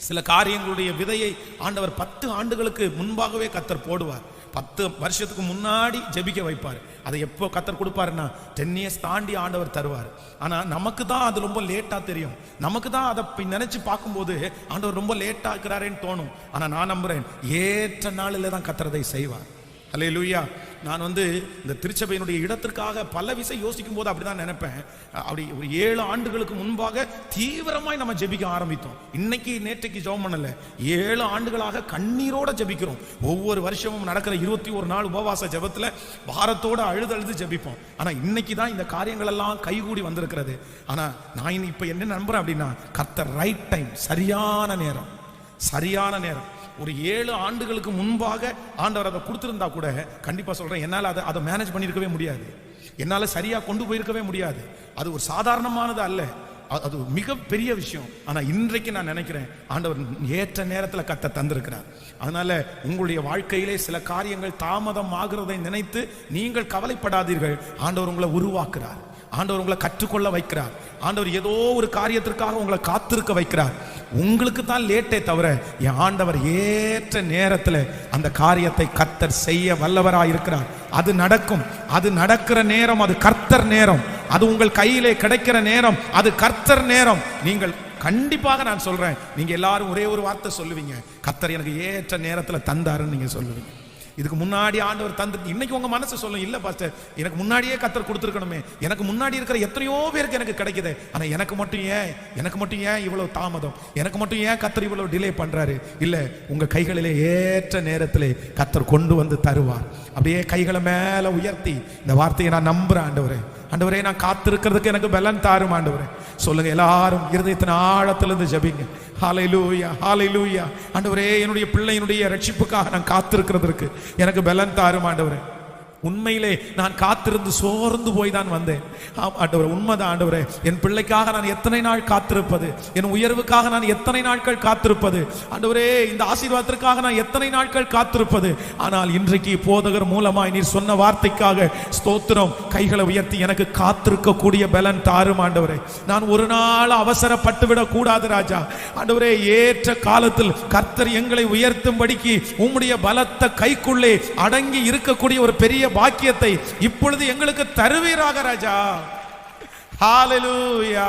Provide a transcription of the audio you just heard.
சில காரியங்களுடைய விதையை ஆண்டவர் 10 ஆண்டுகளுக்கு முன்பாகவே கர்த்தர் போடுவார். 10 வருஷத்துக்கு முன்னாடி ஜெபிக்க வைப்பார். அதை எப்போ கர்த்தர் கொடுப்பாருன்னா 10 years தாண்டி ஆண்டவர் தருவார். ஆனால் நமக்கு தான் அது ரொம்ப லேட்டாக தெரியும். நமக்கு தான் அதை நினைச்சு பார்க்கும்போது ஆண்டவர் ரொம்ப லேட்டாக இருக்கிறாரேன்னு தோணும். ஆனால் நான் நம்புறேன், ஏற்ற நாளில் தான் கர்த்தர் அதை செய்வார். அல்லேலூயா. நான் இந்த திருச்சபையினுடைய இடத்திற்காக பல விஷயம் யோசிக்கும் போது அப்படிதான் நினைப்பேன். அப்படி ஒரு 7 ஆண்டுகளுக்கு முன்பாக தீவிரமாய் நம்ம ஜெபிக்க ஆரம்பித்தோம். இன்னைக்கு நேற்றைக்கு ஜெபம் பண்ணல, 7 ஆண்டுகளாக கண்ணீரோட ஜெபிக்கிறோம். ஒவ்வொரு வருஷமும் நடக்கிற 21 நாள் உபவாச ஜெபத்துல பாரத்தோட அழுது ஜெபிப்போம். ஆனா இன்னைக்கு தான் இந்த காரியங்கள் எல்லாம் கைகூடி வந்திருக்கிறது. ஆனா நான் இப்ப என்ன நம்புறேன் அப்படின்னா, கர்த்தர் ரைட் டைம், சரியான நேரம். ஒரு 7 ஆண்டுகளுக்கு முன்பாக ஆண்டவர் அதை கொடுத்திருந்தா கூட கண்டிப்பா சொல்றேன், என்னால் அதை மேனேஜ் பண்ணியிருக்கவே முடியாது. என்னால் சரியா கொண்டு போயிருக்கவே முடியாது. அது ஒரு சாதாரணமானது அல்ல, அது மிக பெரிய விஷயம். ஆனா இன்றைக்கு நான் நினைக்கிறேன், ஆண்டவர் ஏற்ற நேரத்தில் கர்த்தர் தந்திருக்கிறார். அதனால உங்களுடைய வாழ்க்கையிலே சில காரியங்கள் தாமதம் ஆகிறதை நினைத்து நீங்கள் கவலைப்படாதீர்கள். ஆண்டவர் உங்களை உருவாக்குறார். ஆண்டவர் உங்களை கற்றுக்கொள்ள வைக்கிறார். ஆண்டவர் ஏதோ ஒரு காரியத்திற்காக உங்களை காத்திருக்க வைக்கிறார். உங்களுக்கு தான் லேட்டே தவிர என் ஆண்டவர் ஏற்ற நேரத்தில் அந்த காரியத்தை கர்த்தர் செய்ய வல்லவராக இருக்கிறார். அது நடக்கும். அது நடக்கிற நேரம் அது கர்த்தர் நேரம். அது உங்கள் கையிலே கிடைக்கிற நேரம் அது கர்த்தர் நேரம். நீங்கள் கண்டிப்பாக, நான் சொல்றேன், நீங்க எல்லாரும் ஒரே ஒரு வார்த்தை சொல்லுவீங்க, கர்த்தர் எனக்கு ஏற்ற நேரத்தில் தந்தாருன்னு நீங்க சொல்லுவீங்க. இதுக்கு முன்னாடி ஆண்டவர் தந்து, இன்னைக்கு உங்க மனசு சொல்லும், இல்ல பாஸ்டர் எனக்கு முன்னாடியே கர்த்தர் கொடுத்துருக்கணுமே, எனக்கு முன்னாடி இருக்கிற எத்தனையோ பேருக்கு எனக்கு கிடைக்குது, ஆனா எனக்கு மட்டும் ஏன் இவ்வளவு தாமதம், எனக்கு மட்டும் ஏன் கர்த்தர் இவ்வளவு டிலே பண்றாரு? இல்ல, உங்க கைகளிலே ஏற்ற நேரத்திலே கர்த்தர் கொண்டு வந்து தருவார். அப்படியே கைகளை மேல உயர்த்தி இந்த வார்த்தையை நான் நம்புறேன். ஆண்டவரே நான் காத்திருக்கிறதுக்கு எனக்கு பலன் தாரும் ஆண்டவரே. சொல்லுங்க எல்லாரும் இருதயத்தின் ஆழத்திலிருந்து ஜெபிங்க. ஹல்லேலூயா, ஹல்லேலூயா. ஆண்டவரே என்னுடைய பிள்ளையினுடைய ரட்சிப்புக்காக நான் காத்திருக்கிறதுக்கு எனக்கு பலன் தாரும் ஆண்டவரே. உண்மையிலே நான் காத்திருந்து சோர்ந்து போய் தான் வந்தேன். ஆண்டவரே உண்மைதான் ஆண்டவரே, என் பிள்ளைக்காக நான் எத்தனை நாள் காத்திருப்பது, என் உயர்வுக்காக நான் எத்தனை நாட்கள் காத்திருப்பது, ஆண்டவரே இந்த ஆசீர்வாதத்திற்காக நான் எத்தனை நாட்கள் காத்திருப்பது. ஆனால் இன்றைக்கு போதகர் மூலமாய் நீர் சொன்ன வார்த்தைக்காக ஸ்தோத்திரம். கைகளை உயர்த்தி எனக்கு காத்திருக்கக்கூடிய பலன் தாரும் ஆண்டவரே. நான் ஒரு நாள் அவசரப்பட்டு விடக் கூடாது ராஜா. ஆண்டவரே ஏற்ற காலத்தில் கர்த்தர் எங்களை உயர்த்தும்படிக்கு உம்முடைய பலத்த கைக்குள்ளே அடங்கி இருக்கக்கூடிய ஒரு பெரிய பாக்கியத்தை இப்பொழுது எங்களுக்கு தருவீராக ராஜா. ஹல்லேலூயா.